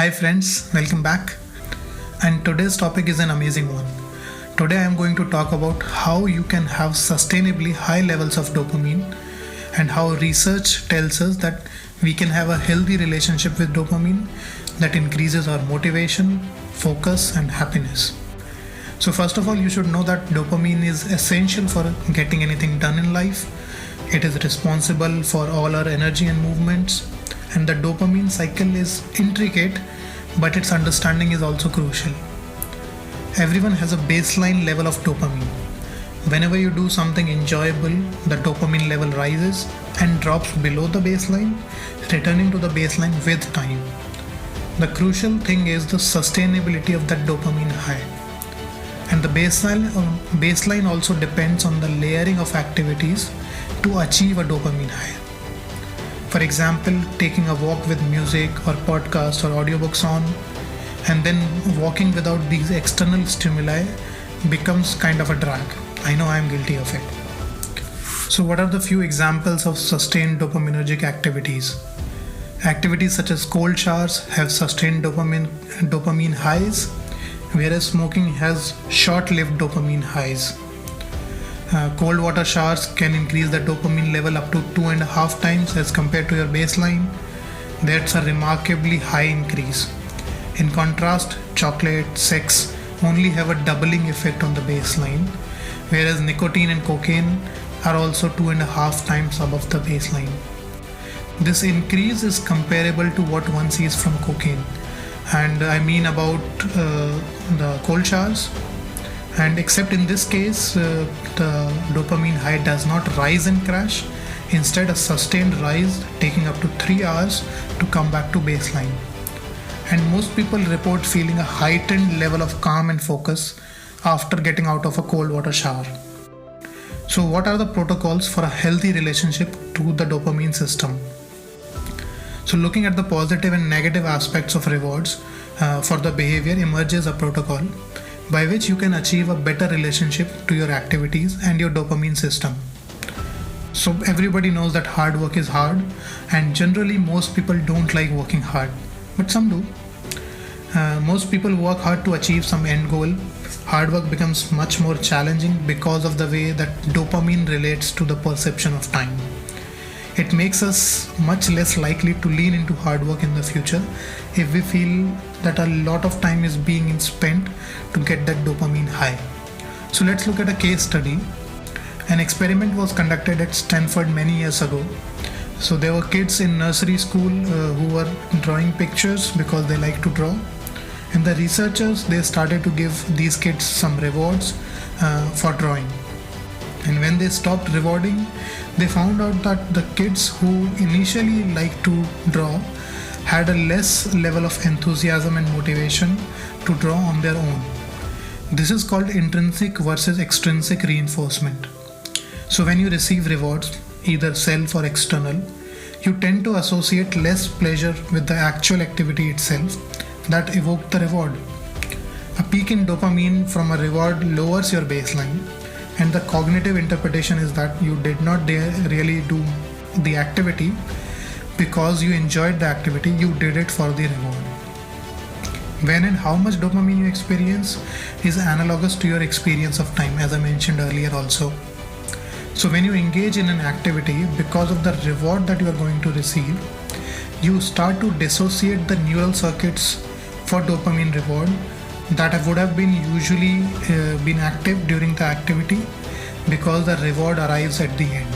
Hi friends, welcome back. And today's topic is an amazing one. Today I am going to talk about how you can have sustainably high levels of dopamine and how research tells us that we can have a healthy relationship with dopamine that increases our motivation, focus and happiness. So first of all, you should know that dopamine is essential for getting anything done in life. It is responsible for all our energy and movements, and the dopamine cycle is intricate, but its understanding is also crucial. Everyone has a baseline level of dopamine. Whenever you do something enjoyable, the dopamine level rises and drops below the baseline, returning to the baseline with time. The crucial thing is the sustainability of that dopamine high. And the baseline also depends on the layering of activities to achieve a dopamine high. For example, taking a walk with music or podcast or audiobooks on, and then walking without these external stimuli becomes kind of a drag. I know I am guilty of it. So what are the few examples of sustained dopaminergic activities? Activities such as cold showers have sustained dopamine highs, whereas smoking has short-lived dopamine highs. Cold water showers can increase the dopamine level up to 2.5 times as compared to your baseline. That's a remarkably high increase. In contrast, chocolate, sex only have a doubling effect on the baseline, whereas nicotine and cocaine are also 2.5 times above the baseline. This increase is comparable to what one sees from cocaine, and I mean about the cold showers. And except in this case, the dopamine high does not rise and crash. Instead, a sustained rise taking up to 3 hours to come back to baseline. And most people report feeling a heightened level of calm and focus after getting out of a cold water shower. So what are the protocols for a healthy relationship to the dopamine system? So looking at the positive and negative aspects of rewards for the behavior emerges a protocol by which you can achieve a better relationship to your activities and your dopamine system. So everybody knows that hard work is hard, and generally most people don't like working hard, but some do. Most people work hard to achieve some end goal. Hard work becomes much more challenging because of the way that dopamine relates to the perception of time. It makes us much less likely to lean into hard work in the future if we feel that a lot of time is being spent to get that dopamine high. So let's look at a case study. An experiment was conducted at Stanford many years ago. So there were kids in nursery school who were drawing pictures because they like to draw. And the researchers, they started to give these kids some rewards for drawing. And when they stopped rewarding, they found out that the kids who initially liked to draw had a less level of enthusiasm and motivation to draw on their own. This is called intrinsic versus extrinsic reinforcement. So when you receive rewards, either self or external, you tend to associate less pleasure with the actual activity itself that evoked the reward. A peak in dopamine from a reward lowers your baseline, and the cognitive interpretation is that you did not really do the activity because you enjoyed the activity, you did it for the reward. When and how much dopamine you experience is analogous to your experience of time, as I mentioned earlier also. So when you engage in an activity, because of the reward that you are going to receive, you start to dissociate the neural circuits for dopamine reward that would have been usually been active during the activity because the reward arrives at the end.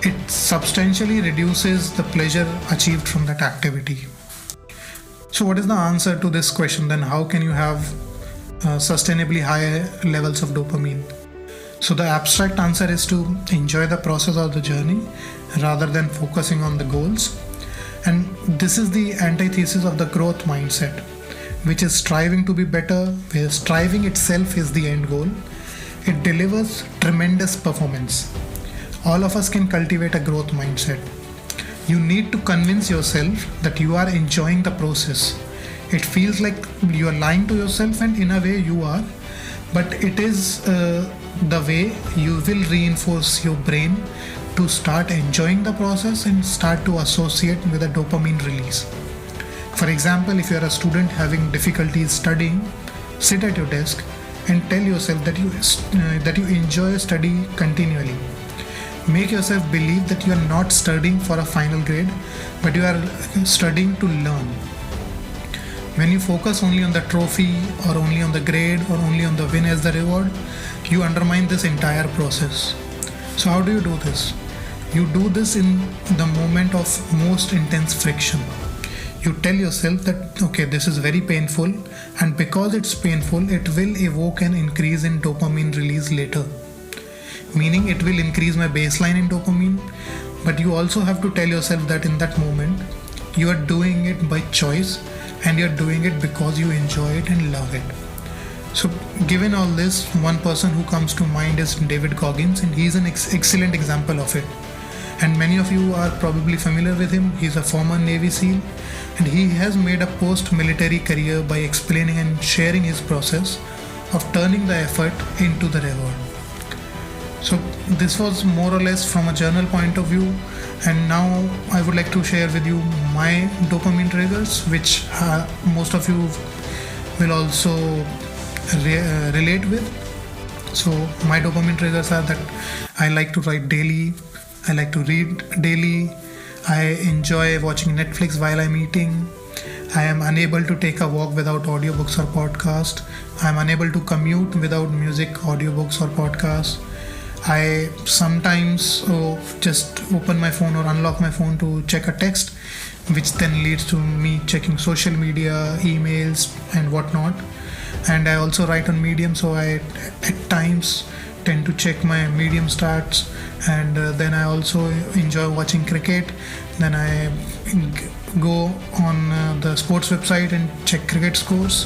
It substantially reduces the pleasure achieved from that activity. So what is the answer to this question then? How can you have sustainably high levels of dopamine? So the abstract answer is to enjoy the process of the journey rather than focusing on the goals. And this is the antithesis of the growth mindset, which is striving to be better, where striving itself is the end goal. It delivers tremendous performance. All of us can cultivate a growth mindset. You need to convince yourself that you are enjoying the process. It feels like you are lying to yourself, and in a way you are, but it is the way you will reinforce your brain to start enjoying the process and start to associate with a dopamine release. For example, if you are a student having difficulties studying, sit at your desk and tell yourself that you enjoy study continually. Make yourself believe that you are not studying for a final grade, but you are studying to learn. When you focus only on the trophy or only on the grade or only on the win as the reward, you undermine this entire process. So how do you do this? You do this in the moment of most intense friction. You tell yourself that okay, this is very painful, and because it's painful, it will evoke an increase in dopamine release later. Meaning it will increase my baseline in dopamine, but you also have to tell yourself that in that moment you are doing it by choice and you're doing it because you enjoy it and love it. So given all this, one person who comes to mind is David Goggins, and he's an excellent example of it. And many of you are probably familiar with him. He's a former Navy SEAL, and he has made a post-military career by explaining and sharing his process of turning the effort into the reward. So this was more or less from a journal point of view, and now I would like to share with you my dopamine triggers, which most of you will also relate with. So my dopamine triggers are that I like to write daily, I like to read daily, I enjoy watching Netflix while I'm eating, I am unable to take a walk without audiobooks or podcast, I am unable to commute without music, audiobooks or podcasts. I sometimes just open my phone or unlock my phone to check a text, which then leads to me checking social media, emails and whatnot. And I also write on Medium, so I at times tend to check my Medium stats, and then I also enjoy watching cricket. Then I go on the sports website and check cricket scores.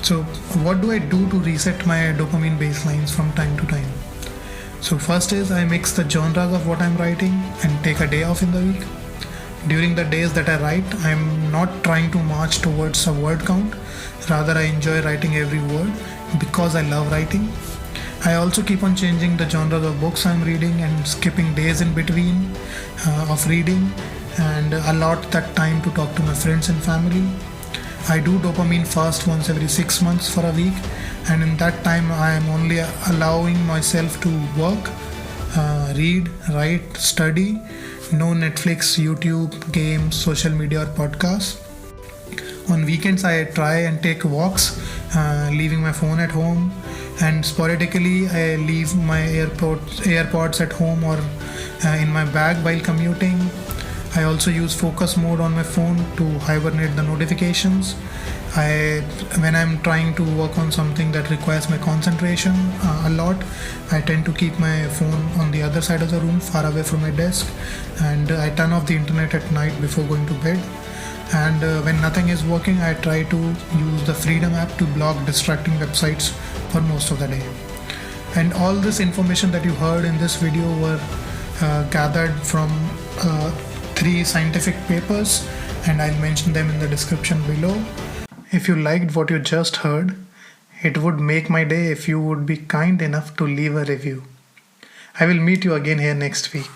So what do I do to reset my dopamine baselines from time to time? So first is I mix the genres of what I'm writing and take a day off in the week. During the days that I write, I'm not trying to march towards a word count. Rather, I enjoy writing every word because I love writing. I also keep on changing the genres of books I'm reading and skipping days in between of reading, and allot that time to talk to my friends and family. I do dopamine fast once every 6 months for a week, and in that time I am only allowing myself to work, read, write, study. No Netflix, YouTube, games, social media or podcasts. On weekends I try and take walks, leaving my phone at home, and sporadically I leave my AirPods at home or in my bag while commuting. I also use focus mode on my phone to hibernate the notifications. When I'm trying to work on something that requires my concentration a lot, I tend to keep my phone on the other side of the room, far away from my desk, and I turn off the internet at night before going to bed. And when nothing is working, I try to use the Freedom app to block distracting websites for most of the day. And all this information that you heard in this video were gathered from 3 scientific papers, and I'll mention them in the description below. If you liked what you just heard, it would make my day if you would be kind enough to leave a review. I will meet you again here next week.